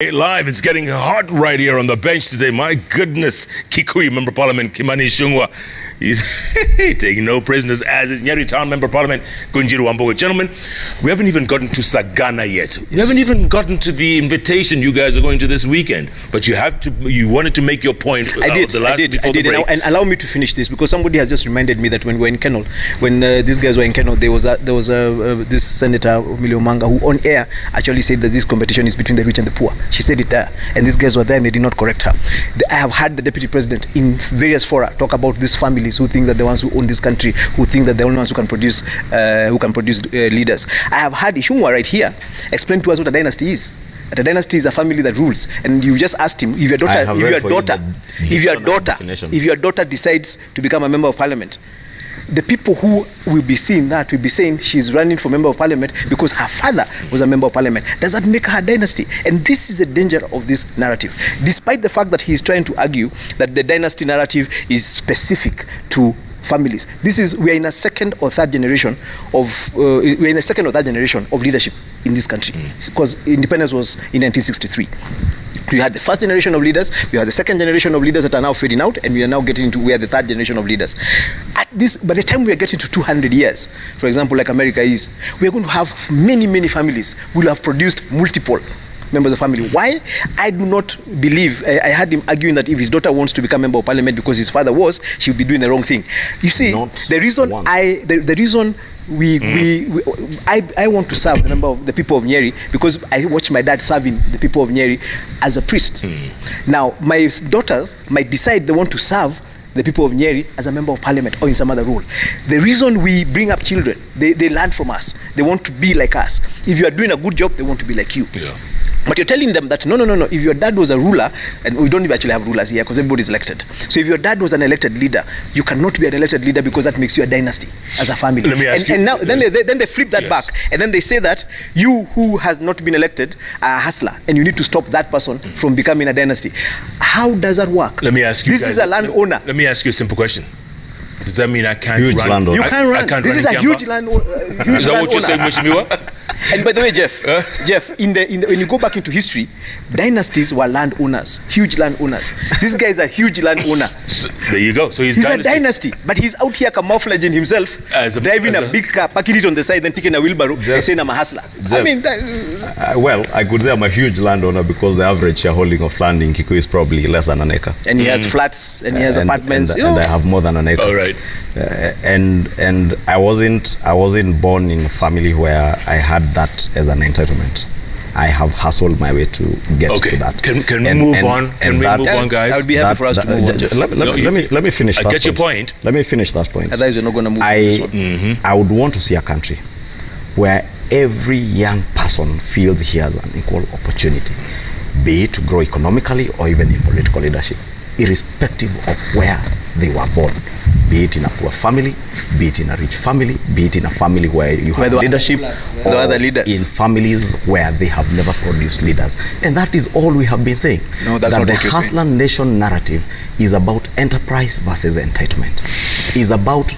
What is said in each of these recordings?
Live, it's getting hot right here on the bench today. My goodness, Kikuyu Member Parliament Kimani Ichung'wah, he's taking no prisoners, as is Nyeri Town Member Parliament Githurai. Gentlemen, we haven't even gotten to Sagana yet. We haven't even gotten to the invitation you guys are going to this weekend. But you wanted to make your point. I did. And allow me to finish this, because somebody has just reminded me that when we were in Kennel, when these guys were in Kennel, there was this Senator Miliomanga who on air actually said that this competition is between the rich and the poor. She said it there, and these guys were there and they did not correct her. I have heard the Deputy President in various fora talk about these families who think that the ones who own this country, who think that the only ones who can produce leaders. I have heard Ichung'wah right here explain to us what a dynasty is. That a dynasty is a family that rules, and you just asked him if your daughter decides to become a member of parliament, the people who will be seeing that will be saying she's running for member of parliament because her father was a member of parliament. Does that make her a dynasty? And this is the danger of this narrative. Despite the fact that he's trying to argue that the dynasty narrative is specific to families, we are in a second or third generation of leadership in this country, because independence was in 1963. We had the first generation of leaders, we had the second generation of leaders that are now fading out, and we are now getting to where the third generation of leaders. By the time we are getting to 200 years, for example, like America is, we are going to have many families who will have produced multiple members of family. Why? I do not believe, I heard him arguing that if his daughter wants to become member of parliament because his father was, she would be doing the wrong thing. You see, the reason I want to serve the people of Nyeri, because I watched my dad serving the people of Nyeri as a priest. Now, my daughters might decide they want to serve the people of Nyeri as a member of parliament or in some other role. The reason we bring up children, they learn from us. They want to be like us. If you are doing a good job, they want to be like you. Yeah. But you're telling them that, no, if your dad was a ruler, and we don't even actually have rulers here because everybody's elected. So if your dad was an elected leader, you cannot be an elected leader because that makes you a dynasty as a family. Let me ask you. And now, then they flip that back, and then they say that you who has not been elected are a hustler, and you need to stop that person from becoming a dynasty. How does that work? Let me ask you. This is a landowner. Let me ask you a simple question. Does that mean I can't huge run? Landowner. You can't run. This is a huge landowner. Is that what you're saying, Mheshimiwa? And by the way, Jeff, when you go back into history, dynasties were landowners, huge landowners. This guy is a huge landowner. So, there you go. So he's a dynasty, but he's out here camouflaging himself, driving a big car, parking it on the side, then taking a wheelbarrow, and saying I'm a hustler. Jeff, well, I could say I'm a huge landowner because the average shareholding of land in Kikuyu is probably less than an acre. And he has flats, and he has apartments. And I have more than an acre. All right. And I wasn't born in a family where I had that as an entitlement. I have hustled my way to get to that. Can we move on? Can we move on, guys? I would be happy for us to move on. Let me finish. I get your point. Let me finish that point. Otherwise, you're not going to move. I would want to see a country where every young person feels he has an equal opportunity, be it to grow economically or even in political leadership, irrespective of where they were born. Be it in a poor family, be it in a rich family, be it in a family where you have leadership, or other leaders. In families where they have never produced leaders. And that is all we have been saying. No, that's not what you're saying. The Hustler Nation narrative is about enterprise versus entitlement. Is about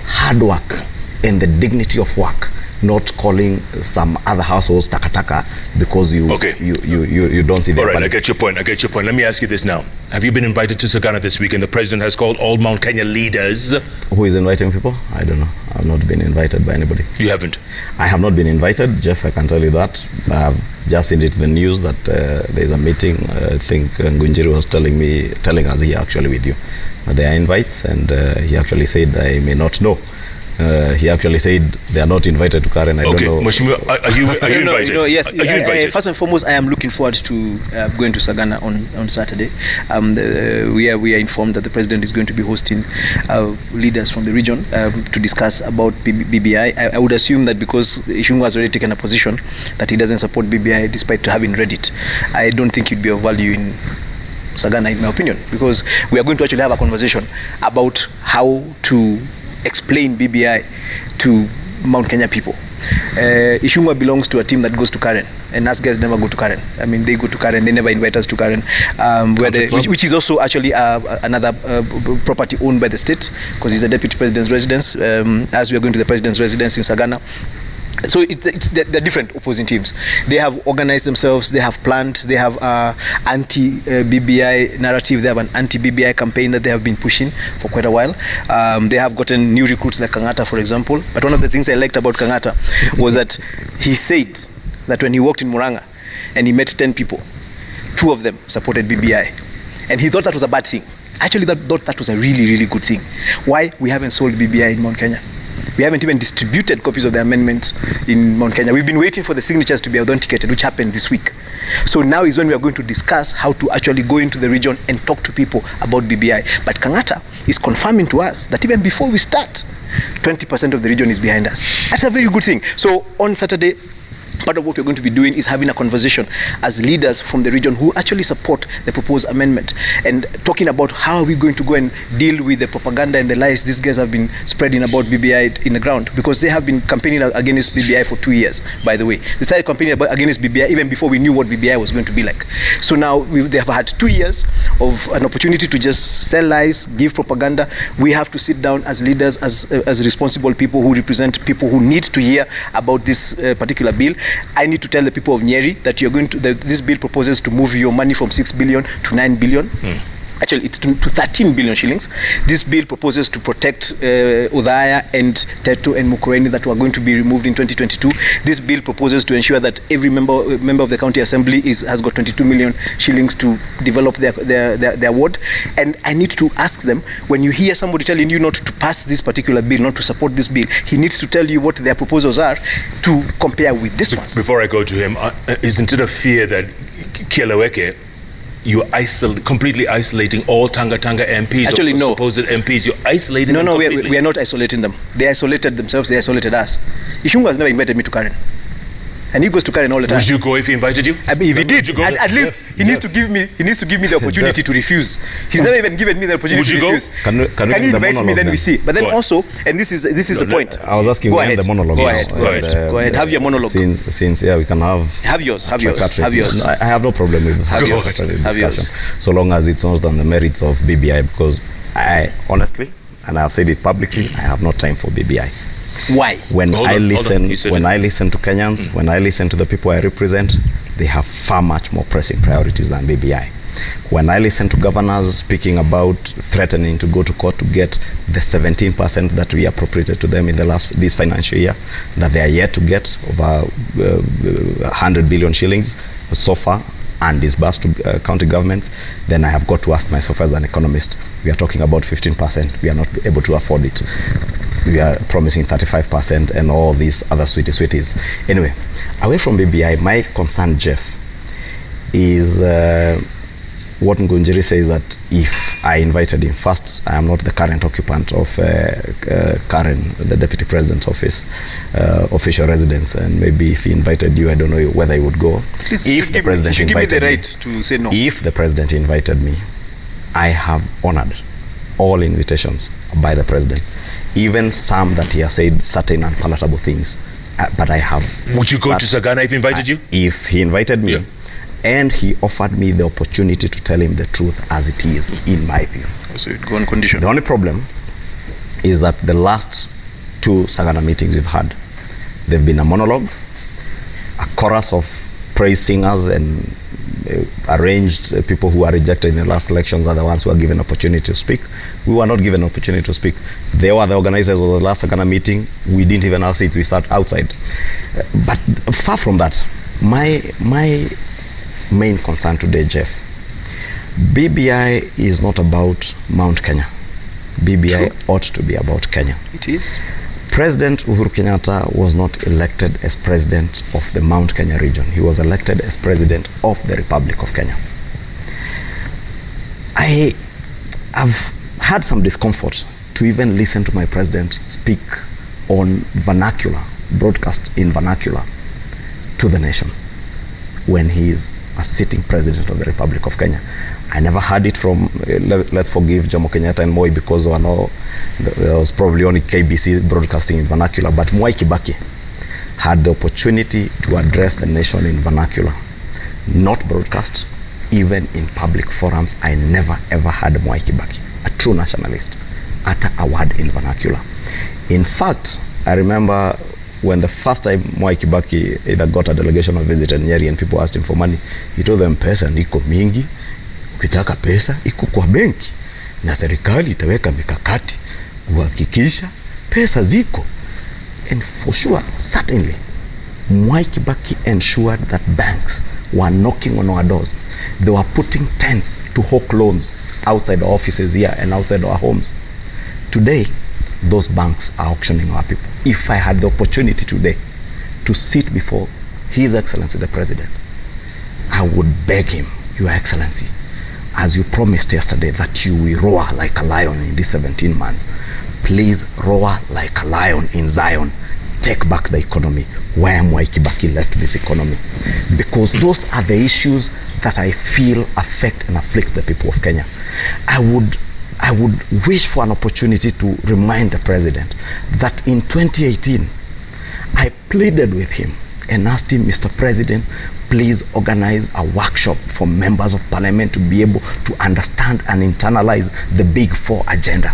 hard work and the dignity of work, not calling some other households takataka because you don't see them. All right, I get your point. Let me ask you this now. Have you been invited to Sagana this week, and the president has called all Mount Kenya leaders? Who is inviting people? I don't know. I've not been invited by anybody. You haven't? I have not been invited, Jeff, I can tell you that. I've just seen it in the news that there's a meeting. I think Ngunjiri was telling us here actually with you that there are invites, and he actually said I may not know. He actually said they are not invited to Karen. I don't know. Mheshimiwa, are you invited? Yes. Are you invited? First and foremost, I am looking forward to going to Sagana on Saturday. We are informed that the president is going to be hosting leaders from the region to discuss about BBI. I would assume that because Ichung'wah has already taken a position that he doesn't support BBI despite having read it. I don't think he'd be of value in Sagana, in my opinion, because we are going to actually have a conversation about how to explain BBI to Mount Kenya people. Ichung'wah belongs to a team that goes to Karen, and us guys never go to Karen. I mean, they go to Karen, they never invite us to Karen, which is also actually another property owned by the state, because it's the deputy president's residence. As we are going to the president's residence in Sagana, So they're different opposing teams. They have organized themselves, they have planned, they have anti-BBI narrative, they have an anti-BBI campaign that they have been pushing for quite a while. They have gotten new recruits like Kangata, for example. But one of the things I liked about Kangata was that he said that when he walked in Murang'a and he met 10 people, 2 of them supported BBI. And he thought that was a bad thing. Actually, thought that was a really, really good thing. Why? We haven't sold BBI in Mount Kenya. We haven't even distributed copies of the amendment in Mount Kenya. We've been waiting for the signatures to be authenticated, which happened this week. So now is when we are going to discuss how to actually go into the region and talk to people about BBI. But Kangata is confirming to us that even before we start, 20% of the region is behind us. That's a very good thing. So on Saturday, part of what we're going to be doing is having a conversation as leaders from the region who actually support the proposed amendment and talking about how are we going to go and deal with the propaganda and the lies these guys have been spreading about BBI in the ground, because they have been campaigning against BBI for 2 years, by the way. They started campaigning against BBI even before we knew what BBI was going to be like. So now they have had 2 years of an opportunity to just sell lies, give propaganda. We have to sit down as leaders, as responsible people who represent people who need to hear about this particular bill. I need to tell the people of Nyeri that you're going to this bill proposes to move your money from 6 billion to 9 billion. Actually, it's to 13 billion shillings. This bill proposes to protect Udhaya and Teto and Mukureni that were going to be removed in 2022. This bill proposes to ensure that every member of the county assembly has got 22 million shillings to develop their ward. And I need to ask them, when you hear somebody telling you not to pass this particular bill, not to support this bill, he needs to tell you what their proposals are to compare with this one. Before I go to him, isn't it a fear that Kieleweke, you're completely isolating all Tanga MPs? Actually, or no. Supposed MPs, you're isolating them completely? No, we are not isolating them. They isolated themselves, they isolated us. Ichung'wah has never invited me to Karen. And he goes to Karen all the time. Would you go if he invited you? I mean, if he did, at least he needs to give me the opportunity to refuse. He's never even given me the opportunity to refuse. Can you invite me, then we see. But then also, and this is the point. I was asking you the monologue. Go ahead. Have your monologue. Since we can have yours. No, I have no problem with having discussion, so long as it's not on the merits of BBI, because I honestly, and I've said it publicly, I have no time for BBI. Why? When I listen to Kenyans, when I listen to the people I represent, they have far much more pressing priorities than BBI. When I listen to governors speaking about threatening to go to court to get the 17% that we appropriated to them in this financial year, that they are yet to get over 100 billion shillings so far and disbursed to county governments, then I have got to ask myself as an economist, we are talking about 15%, we are not able to afford it. We are promising 35% and all these other sweeties. Anyway, away from BBI, my concern, Jeff, is what Ngunjiri says, that if I invited him, first, I am not the current occupant of Karen, the Deputy President's office, official residence, and maybe if he invited you, I don't know whether he would go. Please, if the President invited me the right to say no. If the President invited me, I have honored all invitations by the President, even some that he has said certain unpalatable things, but I have. Would you go to Sagana if he invited you? If he invited me, and he offered me the opportunity to tell him the truth as it is, in my view. So you'd go on condition. The only problem is that the last 2 Sagana meetings we've had, they've been a monologue, a chorus of praise singers and arranged people who are rejected in the last elections are the ones who are given opportunity to speak. We were not given opportunity to speak. They were the organizers of the last Sagana meeting. We didn't even have seats. We sat outside. But far from that, my main concern today, Jeff, BBI is not about Mount Kenya. BBI ought to be about Kenya. It is. President Uhuru Kenyatta was not elected as president of the Mount Kenya region. He was elected as president of the Republic of Kenya. I have had some discomfort to even listen to my president speak on vernacular, broadcast in vernacular to the nation when he is a sitting president of the Republic of Kenya. I never heard it from, let's forgive Jomo Kenyatta and Moi, because there was probably only KBC broadcasting in vernacular, but Mwai Kibaki had the opportunity to address the nation in vernacular, not broadcast, even in public forums. I never ever heard Mwai Kibaki, a true nationalist, utter a word in vernacular. In fact, I remember when the first time Mwai Kibaki either got a delegation or visited Nyeri and people asked him for money, he told them pesa niko mingi, ukitaka pesa iko kwa benki na serikali itaweka mikakati kuhakikisha pesa ziko. And for sure, certainly, Mwai Kibaki ensured that banks were knocking on our doors. They were putting tents to hawk loans outside our offices here and outside our homes. Today, those banks are auctioning our people. If I had the opportunity today to sit before His Excellency the President, I would beg him, Your Excellency, as you promised yesterday that you will roar like a lion in these 17 months, please roar like a lion in Zion. Take back the economy where Mwai Kibaki left this economy. Because those are the issues that I feel affect and afflict the people of Kenya. I would wish for an opportunity to remind the President that in 2018, I pleaded with him and asked him, Mr. President, please organize a workshop for members of parliament to be able to understand and internalize the Big Four agenda.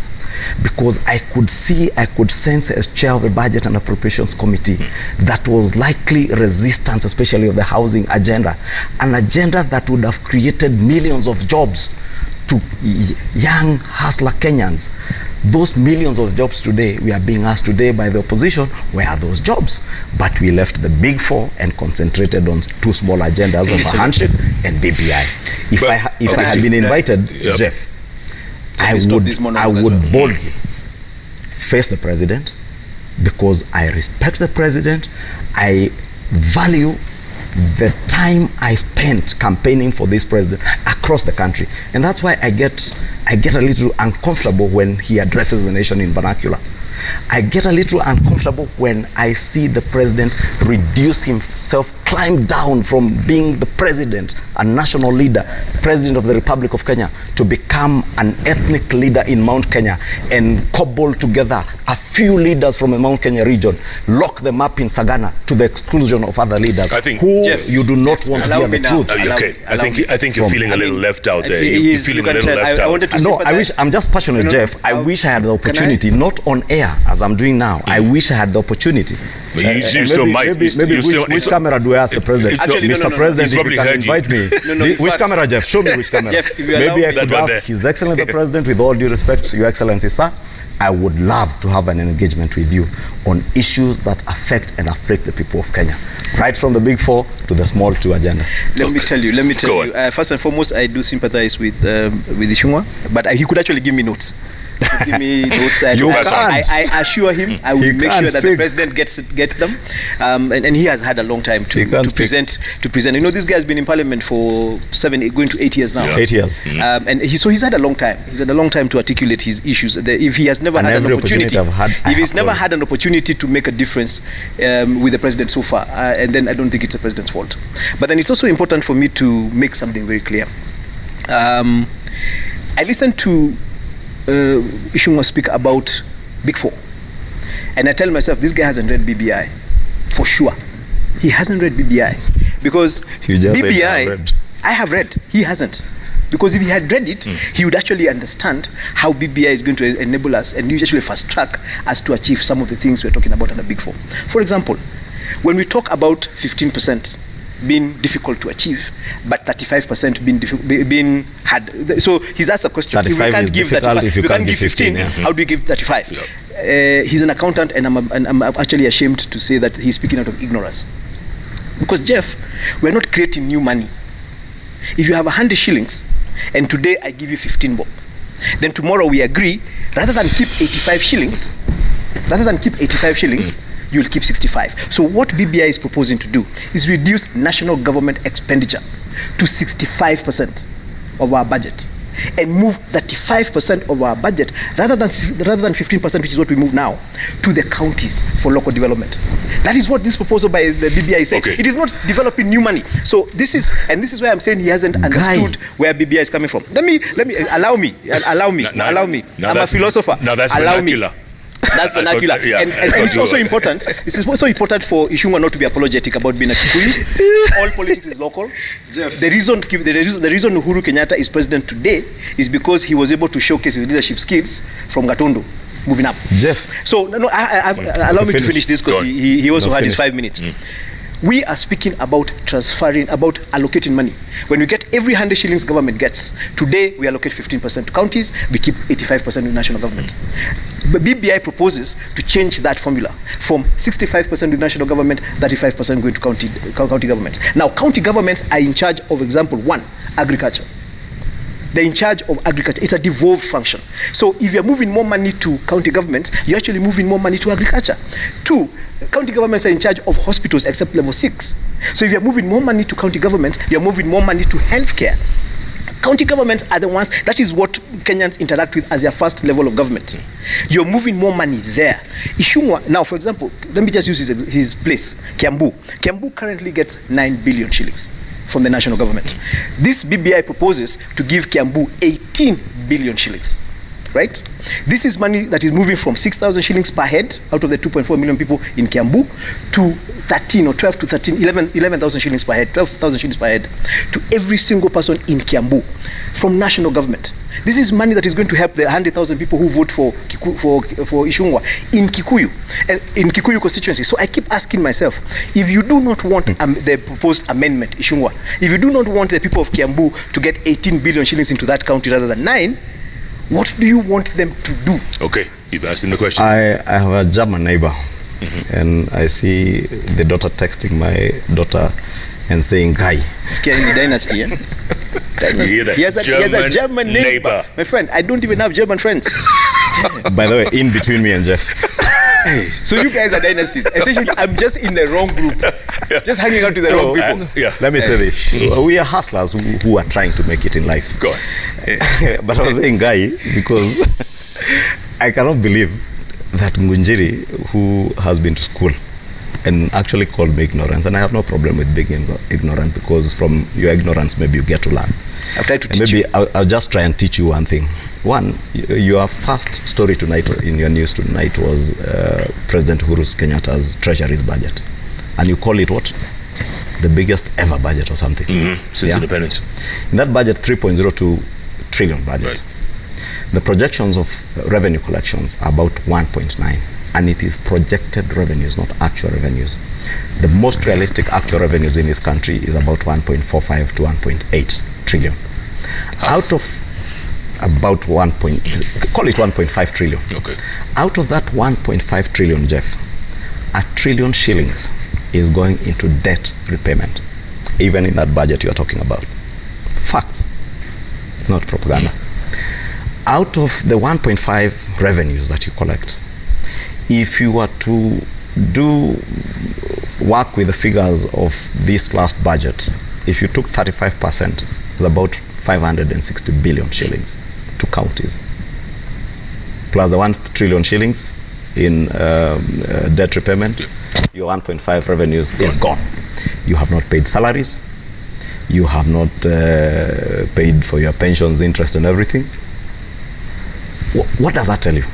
Because I could sense as chair of the Budget and Appropriations Committee that was likely resistance, especially of the housing agenda, an agenda that would have created millions of jobs to young hustler Kenyans. Those millions of jobs today, we are being asked today by the opposition, where are those jobs? But we left the Big Four and concentrated on two small agendas of a handshake and BBI. If I had been invited, Jeff, I would boldly face the President, because I respect the President. I value the time I spent campaigning for this president across the country, and that's why I get a little uncomfortable when he addresses the nation in vernacular. I get a little uncomfortable when I see the president reduce himself, climb down from being the president, a national leader, president of the Republic of Kenya, to become an ethnic leader in Mount Kenya and cobble together a few leaders from the Mount Kenya region, lock them up in Sagana to the exclusion of other leaders Jeff, you do not want to hear the truth. I think you're feeling a little left out there. You're feeling a little left out. I'm just passionate, Jeff. I wish I had the opportunity, not on air as I'm doing now. I wish I had the opportunity. But you still might. Which camera do I ask the president? Actually, Mr. President, if you can invite me. Which camera, Jeff? Show me which camera. Jeff, maybe I could ask His Excellency the President, with all due respect, Your Excellency, sir, I would love to have an engagement with you on issues that affect and afflict the people of Kenya, right from the Big Four to the small two agenda. Let me tell you. First and foremost, I do sympathize with Ichung'wah, but he could actually give me notes. Give me notes. I assure him I will make sure that the president gets them. And he has had a long time to present. You know, this guy has been in parliament for going to 8 years now. 8 years. And he's had a long time. He's had a long time to articulate his issues. If he has never had an opportunity, if he's never had an opportunity to make a difference with the president so far, and then I don't think it's the president's fault. But then it's also important for me to make something very clear. I listened to Ichung'wah speak about Big Four, and I tell myself, this guy hasn't read BBI for sure. He hasn't read BBI, because BBI I have read, he hasn't. Because if he had read it, he would actually understand how BBI is going to enable us, and actually fast track us to achieve some of the things we're talking about under Big Four. For example, when we talk about 15% being difficult to achieve, but 35% being hard. So he's asked a question: if we can't give 35, if you can't give 15, how do we give 35? Yeah. He's an accountant, and I'm actually ashamed to say that he's speaking out of ignorance. Because Jeff, we're not creating new money. If you have 100 shillings, and today I give you 15 bob, then tomorrow we agree, rather than keep 85 shillings, you'll keep 65. So what BBI is proposing to do is reduce national government expenditure to 65% of our budget, and move 35% of our budget, rather than 15%, which is what we move now, to the counties for local development. That is what this proposal by the BBI is saying. Okay. It is not developing new money. So this is why I'm saying he hasn't understood where BBI is coming from. Allow me. I'm a philosopher. Now that's vernacular. That's vernacular. And it's also important. This is also important for Ichung'wah not to be apologetic about being a Kikuyu. All politics is local. Jeff. The reason Uhuru Kenyatta is president today is because he was able to showcase his leadership skills from Gatundu. moving up. Jeff. So allow me to finish this because he also had his 5 minutes. We are speaking about allocating money. When we get every 100 shillings government gets, today we allocate 15% to counties, we keep 85% to national government. But BBI proposes to change that formula from 65% to national government, 35% going to county governments. Now, county governments are in charge of, example one, agriculture. They're in charge of agriculture. It's a devolved function. So if you're moving more money to county governments, you're actually moving more money to agriculture. Two, county governments are in charge of hospitals except level 6. So if you're moving more money to county governments, you're moving more money to healthcare. County governments are the ones, that is what Kenyans interact with as their first level of government. You're moving more money there. Ichung'wah, now for example, let me just use his place, Kiambu. Kiambu currently gets 9 billion shillings from the national government. This BBI proposes to give Kiambu 18 billion shillings, right? This is money that is moving from 6,000 shillings per head out of the 2.4 million people in Kiambu to 13 or 12 to 13, 11,000 shillings per head, 12,000 shillings per head to every single person in Kiambu from national government. This is money that is going to help the 100,000 people who vote for Ichung'wah in Kikuyu, and in Kikuyu constituency. So I keep asking myself, if you do not want the proposed amendment, Ichung'wah, if you do not want the people of Kiambu to get 18 billion shillings into that county rather than 9, what do you want them to do? Okay, you've asked him the question. I have a German neighbor, and I see the daughter texting my daughter and saying, "Guy." Scaring the dynasty, eh? Dynasty. He has a German neighbor. My friend, I don't even have German friends. By the way, in between me and Jeff. So you guys are dynasties. Essentially, I'm just in the wrong group. Just hanging out with the wrong people. Let me say this. We are hustlers who are trying to make it in life. Go on. But I was saying Guy because I cannot believe that Ngunjiri, who has been to school and actually called me ignorant, and I have no problem with being ignorant because from your ignorance maybe you get to learn. I've tried to teach you. I'll just try and teach you one thing. One, your first story tonight in your news tonight was President Uhuru Kenyatta's Treasury's budget, and you call it what? The biggest ever budget or something. Since independence. In that budget, 3.02 trillion budget. Right. The projections of revenue collections are about 1.9, and it is projected revenues, not actual revenues. The most realistic actual revenues in this country is about 1.45 to 1.8 trillion. Out of about call it 1.5 trillion. Okay. Out of that 1.5 trillion, Jeff, 1 trillion shillings is going into debt repayment, even in that budget you are talking about. Facts, not propaganda. Out of the 1.5 revenues that you collect, if you were to work with the figures of this last budget, if you took 35%, it's about 560 billion shillings to counties. Plus the 1 trillion shillings in debt repayment, your 1.5 revenues is gone. You have not paid salaries. You have not paid for your pensions, interest and everything. What does that tell you?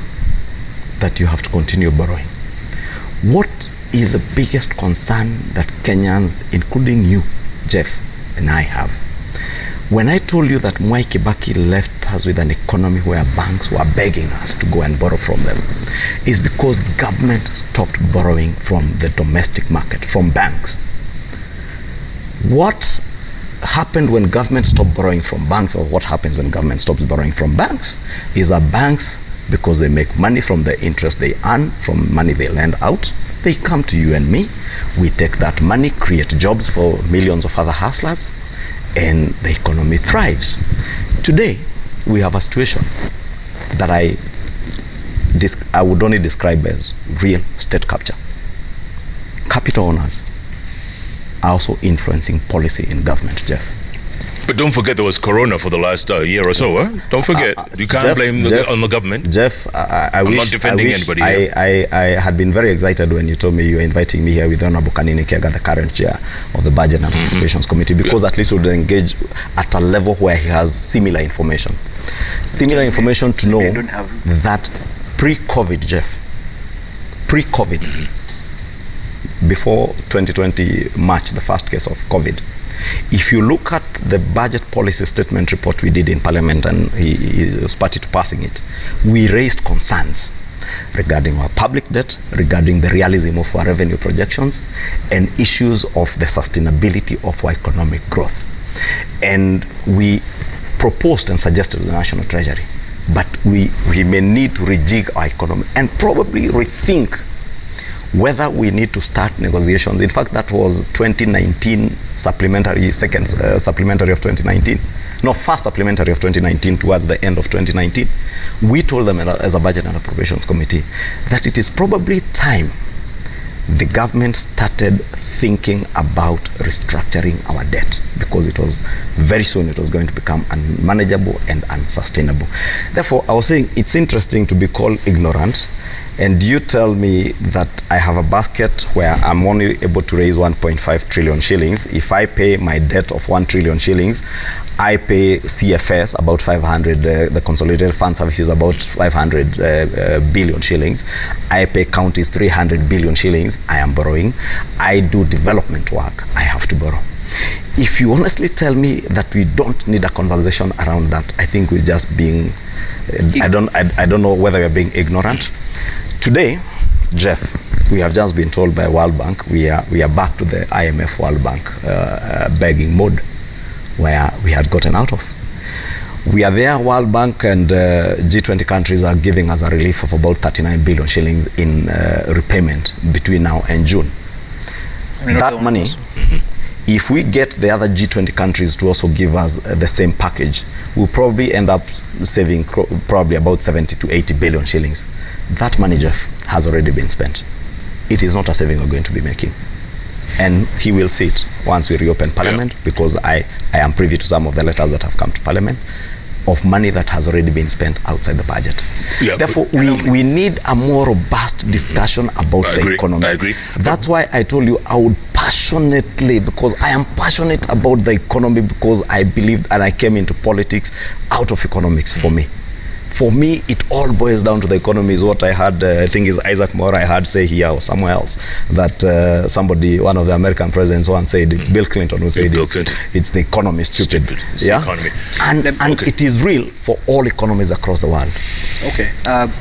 That you have to continue borrowing. What is the biggest concern that Kenyans, including you, Jeff, and I have? When I told you that Mwai Kibaki left us with an economy where banks were begging us to go and borrow from them, is because government stopped borrowing from the domestic market, from banks. What happened when government stopped borrowing from banks, or what happens when government stops borrowing from banks, is that banks, because they make money from the interest they earn from money they lend out, they come to you and me, we take that money, create jobs for millions of other hustlers, and the economy thrives. Today, we have a situation that I would only describe as real state capture. Capital owners are also influencing policy in government, Jeff. But don't forget there was Corona for the last year or so, huh? Don't forget. You can't blame on the government. Jeff, I'm not defending anybody here. I had been very excited when you told me you were inviting me here with Honorable Kanini Kega, the current chair of the Budget and Appropriations Committee, because at least we would engage at a level where he has similar information. Similar information to know that pre-COVID, Jeff, pre-COVID, before 2020 March, the first case of COVID, if you look at the budget policy statement report we did in Parliament, and he was party to passing it, we raised concerns regarding our public debt, regarding the realism of our revenue projections, and issues of the sustainability of our economic growth. And we proposed and suggested to the National Treasury, but we may need to rejig our economy and probably rethink whether we need to start negotiations. In fact, that was 2019 supplementary, supplementary of 2019. No, first supplementary of 2019 towards the end of 2019. We told them as a Budget and Appropriations Committee that it is probably time the government started thinking about restructuring our debt, because it was very soon it was going to become unmanageable and unsustainable. Therefore, I was saying it's interesting to be called ignorant, and you tell me that I have a basket where I'm only able to raise 1.5 trillion shillings. If I pay my debt of 1 trillion shillings, I pay CFS about 500, the Consolidated Fund Services about 500 billion shillings. I pay counties 300 billion shillings. I am borrowing. I do development work. I have to borrow. If you honestly tell me that we don't need a conversation around that, I think we're just being, I don't know whether we're being ignorant. Today, Jeff, we have just been told by World Bank, we are back to the IMF World Bank begging mode, where we had gotten out of. We are there, World Bank and G20 countries are giving us a relief of about 39 billion shillings in repayment between now and June. That money, if we get the other G20 countries to also give us the same package, we'll probably end up saving probably about 70 to 80 billion shillings. That money, Jeff, has already been spent. It is not a saving we're going to be making. And he will see it once we reopen Parliament, because I am privy to some of the letters that have come to Parliament of money that has already been spent outside the budget. Therefore, we need a more robust discussion about the economy. I agree. That's why I told you I would passionately, because I am passionate about the economy, because I believed and I came into politics out of economics for me. For me, it all boils down to the economy, is what I had, I think is Isaac Moore, I had say here or somewhere else, that somebody, one of the American presidents once said, it's Bill Clinton who said it's the economy stupid. It's the economy. And it is real for all economies across the world. Okay.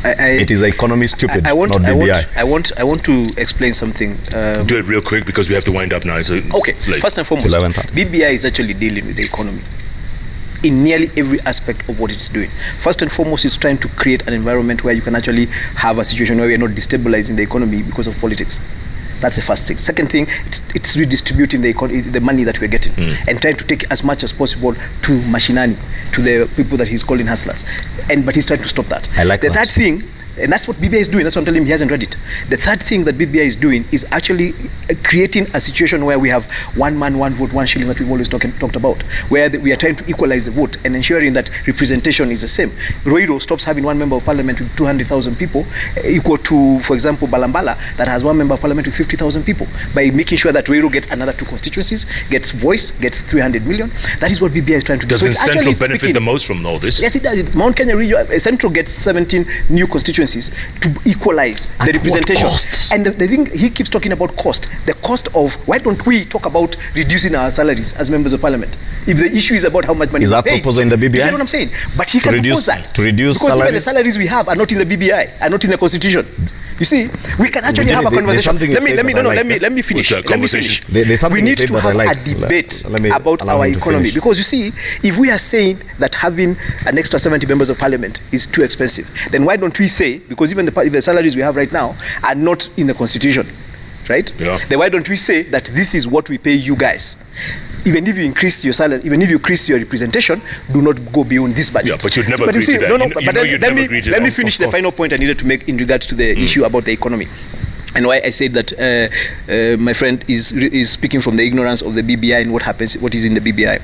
It is the economy stupid, not BBI. I want to explain something. Do it real quick, because we have to wind up now. So okay, first and foremost, BBI is actually dealing with the economy in nearly every aspect of what it's doing. First and foremost, it's trying to create an environment where you can actually have a situation where we are not destabilizing the economy because of politics. That's the first thing. Second thing, it's redistributing the money that we're getting and trying to take as much as possible to mashinani, to the people that he's calling hustlers. But he's trying to stop that. I like the that. third thing, and that's what BBI is doing. That's what I'm telling him. He hasn't read it. The third thing that BBI is doing is actually creating a situation where we have one man, one vote, one shilling that we've always talked about, where we are trying to equalize the vote and ensuring that representation is the same. Roiro stops having one member of parliament with 200,000 people, equal to, for example, Balambala, that has one member of parliament with 50,000 people, by making sure that Roiro gets another 2 constituencies, gets voice, gets 300 million. That is what BBI is trying to do. Doesn't Central benefit the most from all this? Yes, it does. Mount Kenya region, Central gets 17 new constituencies to equalize the representation. And the thing he keeps talking about cost. The cost of, why don't we talk about reducing our salaries as members of parliament? If the issue is about how much money is that proposal in the BBI? You get what I'm saying? But he can propose that. To reduce because salaries? even the salaries we have are not in the BBI, are not in the constitution. You see, we can actually have a conversation. Let me finish. We need to have a debate about our economy. Because you see, if we are saying that having an extra 70 members of parliament is too expensive, then why don't we say, because even the salaries we have right now are not in the constitution, right? Yeah. Then why don't we say that this is what we pay you guys? Even if you increase your salary, even if you increase your representation, do not go beyond this budget. Yeah, but you'd never agree to that. Let me finish the final point I needed to make in regards to the issue about the economy. And why I said that my friend is speaking from the ignorance of the BBI and what is in the BBI.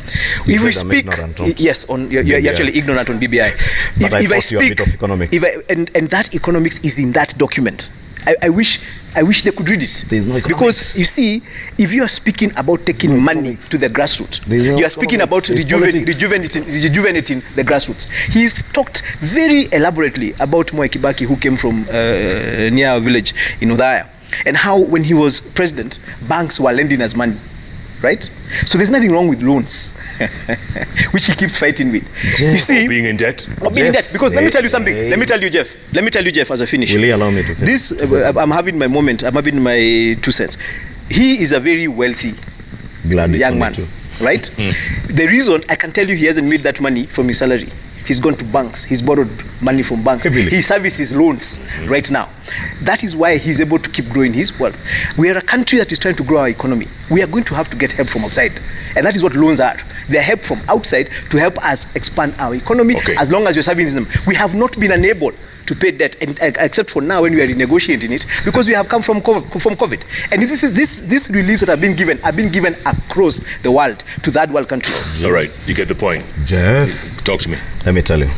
If we speak, yes, you're actually ignorant on BBI. But if I speak, you a bit of economics. And that economics is in that document. I wish they could read it. There's no economics. Because you see, if you are speaking about taking money to the grassroots, you are speaking about rejuvenating the grassroots. He's talked very elaborately about Mwai Kibaki, who came from near our village in Udaya, and how when he was president, banks were lending us money. right? So there's nothing wrong with loans, which he keeps fighting with. Jeff, you see, Or being in debt. being in debt. Because let me tell you something. Let me tell you, Jeff, as a finish. Will you allow me to finish? This, I'm having my moment. I'm having my 2 cents. He is a very wealthy young man, right? The reason I can tell you he hasn't made that money from his salary. He's gone to banks. He's borrowed money from banks. He services loans right now. That is why he's able to keep growing his wealth. We are a country that is trying to grow our economy. We are going to have to get help from outside. And that is what loans are. They're help from outside to help us expand our economy as long as we're serving them. We have not been unable to pay debt, and, except for now when we are renegotiating it, because we have come from COVID. And these reliefs that have been given across the world to third world countries. All right, you get the point. Jeff, Talk to me. let me tell you.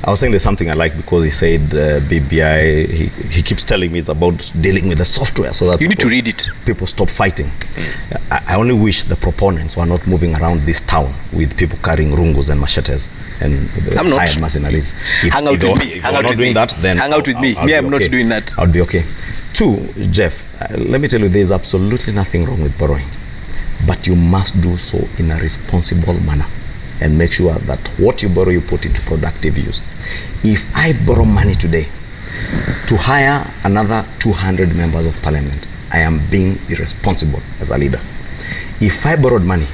I was saying there's something I like because he said BBI, he keeps telling me it's about dealing with the software so that you need to read it. People stop fighting. I only wish the proponents were not moving around this town with people carrying rungus and machetes and iron mercenaries. Hang out with me. Hang out with me. Then hang out with me. Me, I'm not doing that. I'll be okay. 2, Jeff, let me tell you, there's absolutely nothing wrong with borrowing, but you must do so in a responsible manner. And make sure that what you borrow, you put into productive use. If I borrow money today to hire another 200 members of parliament, I am being irresponsible as a leader. If I borrowed money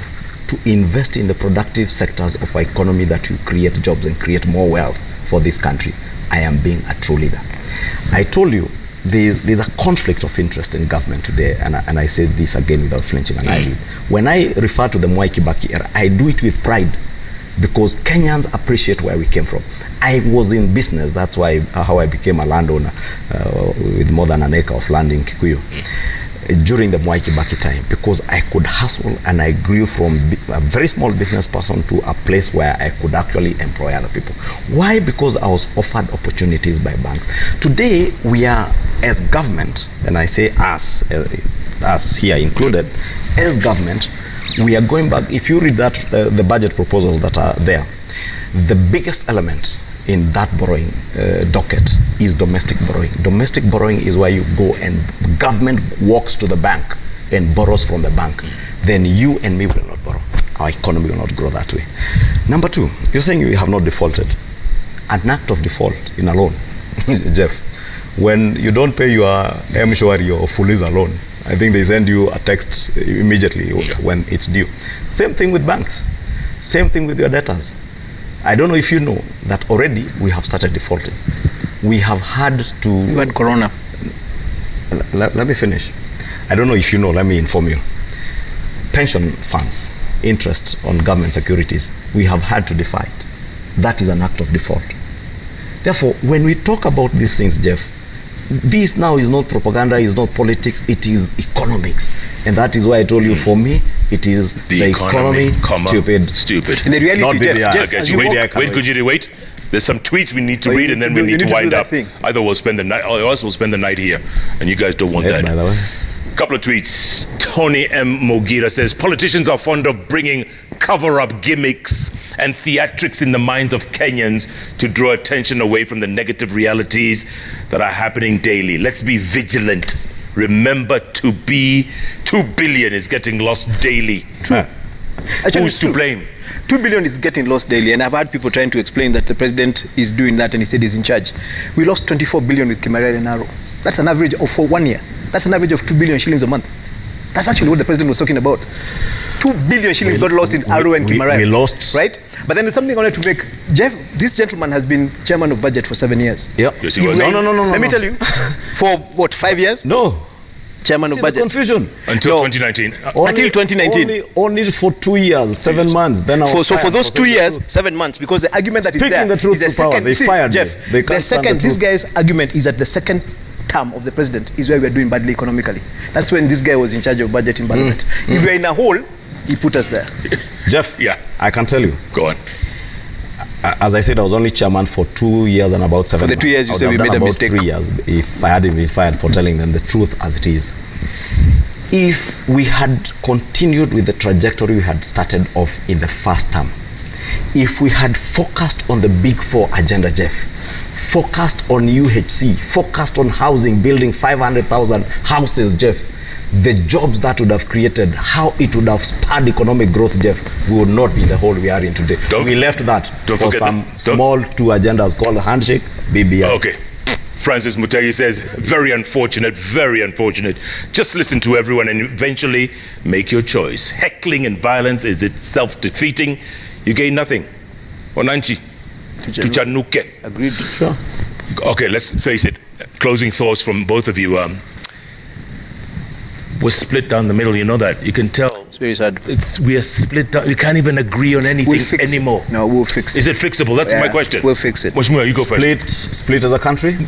to invest in the productive sectors of our economy that will create jobs and create more wealth for this country, I am being a true leader. I told you, there's a conflict of interest in government today, and I say this again without flinching an eyelid. When I refer to the Mwai Kibaki era, I do it with pride, because Kenyans appreciate where we came from. I was in business, that's why how I became a landowner with more than an acre of land in Kikuyu during the Mwai Kibaki time, because I could hustle and I grew from a very small business person to a place where I could actually employ other people. Why? Because I was offered opportunities by banks. Today we are, as government, and I say us here included, as government, we are going back. If you read that, the budget proposals that are there, the biggest element in that borrowing docket is domestic borrowing. Domestic borrowing is where you go and government walks to the bank and borrows from the bank. Then you and me will not borrow. Our economy will not grow that way. Number 2, you're saying you have not defaulted. An act of default in a loan, Jeff, when you don't pay your M-Shwari or Fuliza loan, I think they send you a text immediately when it's due. Same thing with banks. Same thing with your debtors. I don't know if you know that already we have started defaulting. We have had to... You had Corona. Let me finish. I don't know if you know, let me inform you. Pension funds, interest on government securities, we have had to defy it. That is an act of default. Therefore, when we talk about these things, Jeff, this now is not propaganda, is not politics, it is economics. And that is why I told you, for me, it is the economy stupid. And the reality, Jeff, wait. There's some tweets we need to read, and then we need to wind up. Either we'll spend the night, or else we'll spend the night here. And you guys don't want that. By the way. Couple of tweets. Tony M. Mogira says, politicians are fond of bringing cover-up gimmicks and theatrics in the minds of Kenyans to draw attention away from the negative realities that are happening daily. Let's be vigilant. Remember, 2 billion is getting lost daily. True. Who's to blame? 2 billion is getting lost daily, and I've had people trying to explain that the president is doing that, and he said he's in charge. We lost 24 billion with Kimaria and Aro. That's an average of, for 1 year. That's an average of 2 billion shillings a month. That's actually what the president was talking about. 2 billion shillings got lost in Aro and Kimaria. We lost. Right? But then there's something I wanted to make. Jeff, this gentleman has been chairman of budget for 7 years. Yeah. Yes, he was. No. Let me tell you. For what, 5 years? No. Chairman of budget. Confusion. Until 2019. Until 2019. Only for 2 years, 7 months. Then so for those 2 years, 7 months, because the argument that is there the truth is to power. They fired Jeff, me. This guy's argument is that the second term of the president is where we are doing badly economically. That's when this guy was in charge of budget in parliament. If we're in a hole, he put us there. Jeff, yeah, I can tell you. Go on. As I said, I was only chairman for 2 years and about 7 months. For the 2 years, you said we made a mistake. 3 years, if I hadn't been fired for telling them the truth as it is. If we had continued with the trajectory we had started off in the first term, if we had focused on the Big Four agenda, Jeff, focused on UHC, focused on housing, building 500,000 houses, Jeff, the jobs that would have created, how it would have spurred economic growth, Jeff, we would not be in the hole we are in today. We left that for some small two agendas called handshake, BBI. Okay. Francis Mutegi says, very unfortunate, very unfortunate. Just listen to everyone and eventually make your choice. Heckling and violence is itself defeating. You gain nothing. Wananchi, tuchanuke. Agreed. Sure. Okay, let's face it. Closing thoughts from both of you. We're split down the middle, you know that. You can tell. It's very sad. We are split down. We can't even agree on anything anymore. No, we'll fix it. Is it fixable? That's my question. We'll fix it. Mheshimiwa, you go first. Split as a country?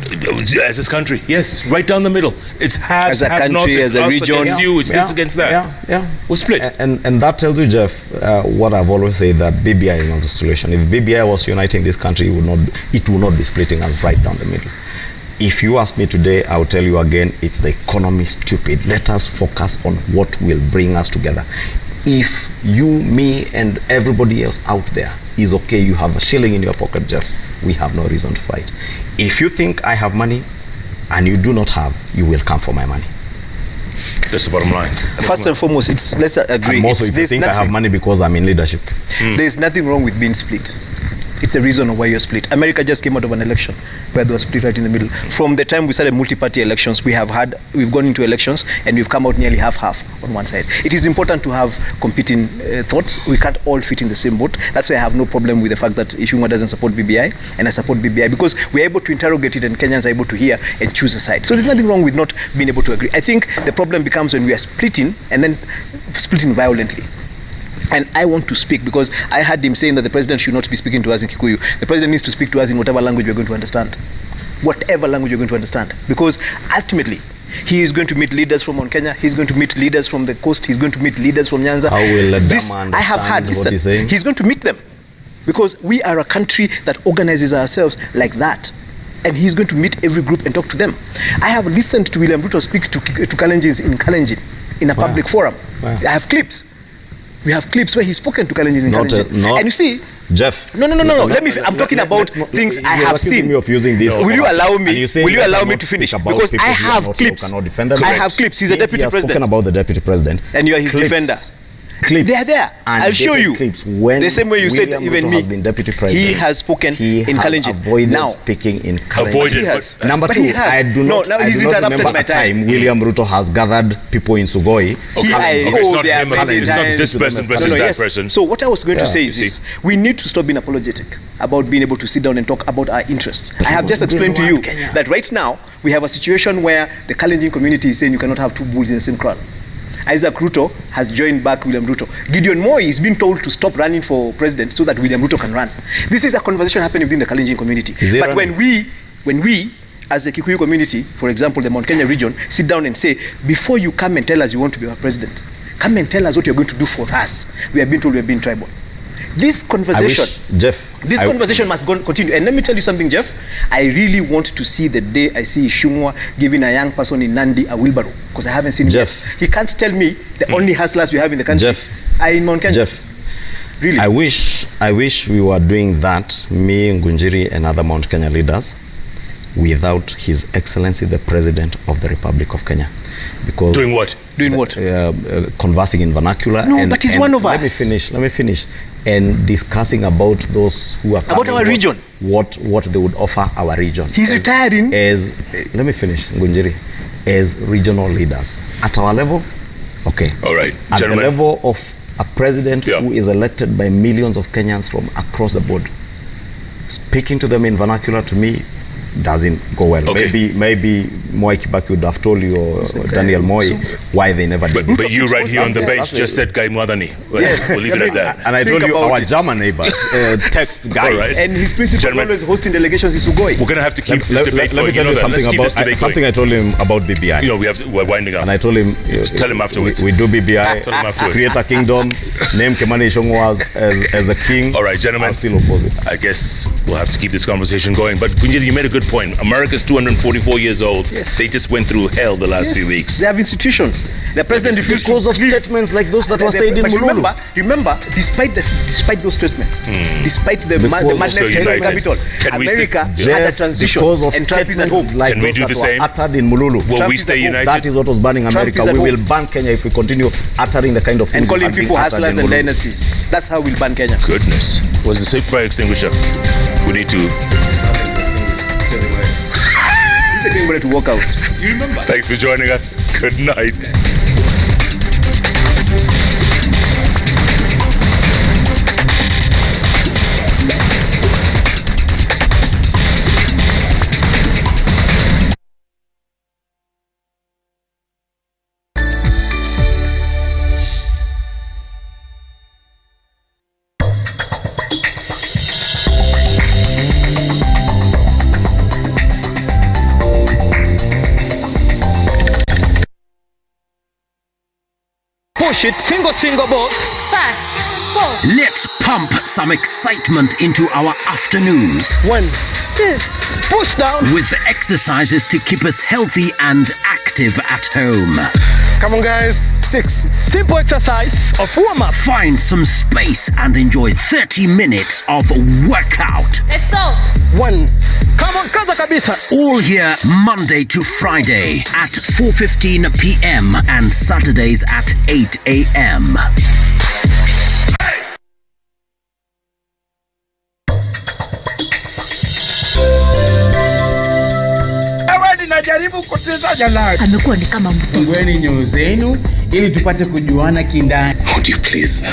As this country, yes, right down the middle. It's as a country, as a region. Against you, it's this against that. Yeah. We're split. And that tells you, Jeff, what I've always said, that BBI is not the solution. If BBI was uniting this country, it would not be splitting us right down the middle. If you ask me today, I will tell you again, it's the economy, stupid. Let us focus on what will bring us together. If you, me, and everybody else out there is okay, you have a shilling in your pocket, Jeff, we have no reason to fight. If you think I have money and you do not have, you will come for my money. That's the bottom line. First and foremost, let's agree. And also, if you think I have money because I'm in leadership. There's nothing wrong with being split. It's a reason why you're split. America just came out of an election where they were split right in the middle. From the time we started multi-party elections, we've gone into elections and we've come out nearly half on one side. It is important to have competing thoughts. We can't all fit in the same boat. That's why I have no problem with the fact that Ichung'wah doesn't support BBI and I support BBI, because we're able to interrogate it and Kenyans are able to hear and choose a side. So there's nothing wrong with not being able to agree. I think the problem becomes when we are splitting and then splitting violently. And I want to speak because I heard him saying that the president should not be speaking to us in Kikuyu. The president needs to speak to us in whatever language we're going to understand. Whatever language you're going to understand. Because ultimately, he is going to meet leaders from Mount Kenya. He's going to meet leaders from the coast. He's going to meet leaders from Nyanza. How will understand I have heard, what he's saying? He's going to meet them. Because we are a country that organizes ourselves like that. And he's going to meet every group and talk to them. I have listened to William Ruto speak to Kalenjins in Kalenjin, in a public forum. Wow. I have clips. We have clips where he's spoken to Kalenjins in Kalenjin. And you see, Jeff. No. I'm talking about things I have seen. Me of using this. Will you allow me? Will you allow me to finish? Because I have clips. I have clips. He's a deputy president. Spoken about the deputy president. And you are his defender. Clips. They are there. I'll show you. When the same way you William said, even Ruto me. Has been deputy president, he has spoken in Kalenjin. Avoided now speaking in Kalenjin. Avoided. Number two, I do not remember a time William Ruto has gathered people in Sugoi. It's not this person versus that person. So what I was going to say is this: we need to stop being apologetic about being able to sit down and talk about our interests. I have just explained to you that right now we have a situation where the Kalenjin community is saying you cannot have two bulls in the same crowd. Isaac Ruto has joined back William Ruto. Gideon Moi is being told to stop running for president so that William Ruto can run. This is a conversation happening within the Kalenjin community. But when we, as the Kikuyu community, for example, the Mount Kenya region, sit down and say, before you come and tell us you want to be our president, come and tell us what you're going to do for us. We have been told we have been tribal. This conversation, conversation must continue. And let me tell you something, Jeff. I really want to see the day I see Ichung'wah giving a young person in Nandi a wheelbarrow, because I haven't seen him yet. He can't tell me the only hustlers we have in the country are in Mount Kenya. Jeff, really? I wish we were doing that, me, Ngunjiri, and other Mount Kenya leaders, without His Excellency the President of the Republic of Kenya. Because doing what? Conversing in vernacular. No, but he's one of us. Let me finish. And discussing about those who are about our region. What they would offer our region. He's retiring. Let me finish, Ngunjiri. As regional leaders. At our level, okay. All right, at gentlemen. the level of a president who is elected by millions of Kenyans from across the board, speaking to them in vernacular, to me, doesn't go well. Okay. Maybe Moi Kibaki would have told you, or Daniel Moi, why they never did. But you right here on the bench just said Guy Mwadani. Yes. We'll leave it at that. And I told you our German neighbors text Guy. Right. And his principal always hosting delegations is Sugoi. We're going to have to keep this debate going. Let me tell you something about something I told him about BBI. You know, we're winding up. And I told him, tell him afterwards. We do BBI, Tell him afterwards. Create a kingdom, name Kimani Ichung'wah as the king. All right, gentlemen. I'll still oppose it. I guess we'll have to keep this conversation going. But Kunjiri, you made a good good point. America's 244 years old. Yes. They just went through hell the last few weeks. They have institutions. The president refused because of statements like those that were said in Mululu. Remember, despite those statements, despite the madness in the capital, America had a transition, and Trump is at home. Like can we do the same? Uttered in Mululu. Will we stay united? That is what was banning America. We will ban Kenya if we continue uttering the kind of things and calling people hustlers and dynasties. That's how we'll ban Kenya. Goodness. Was the fire extinguisher? We need to. He's getting ready to walk out. You remember? Thanks for joining us. Good night. Push it, single boss. 5, 4. Let's pump some excitement into our afternoons 1, 2. push down. with exercises to keep us healthy and active at home. Come on, guys. 6, simple exercise of warm-up. Find some space and enjoy 30 minutes of workout. Let's go. 1, come on, kaza kabisa. All here Monday to Friday at 4:15 p.m. and Saturdays at 8 a.m. Najaribu kuteza jalala. Amekuwa ni kama mtoto. Ngweni nyoyo zenu ili tupate kujuana kindani. Would you please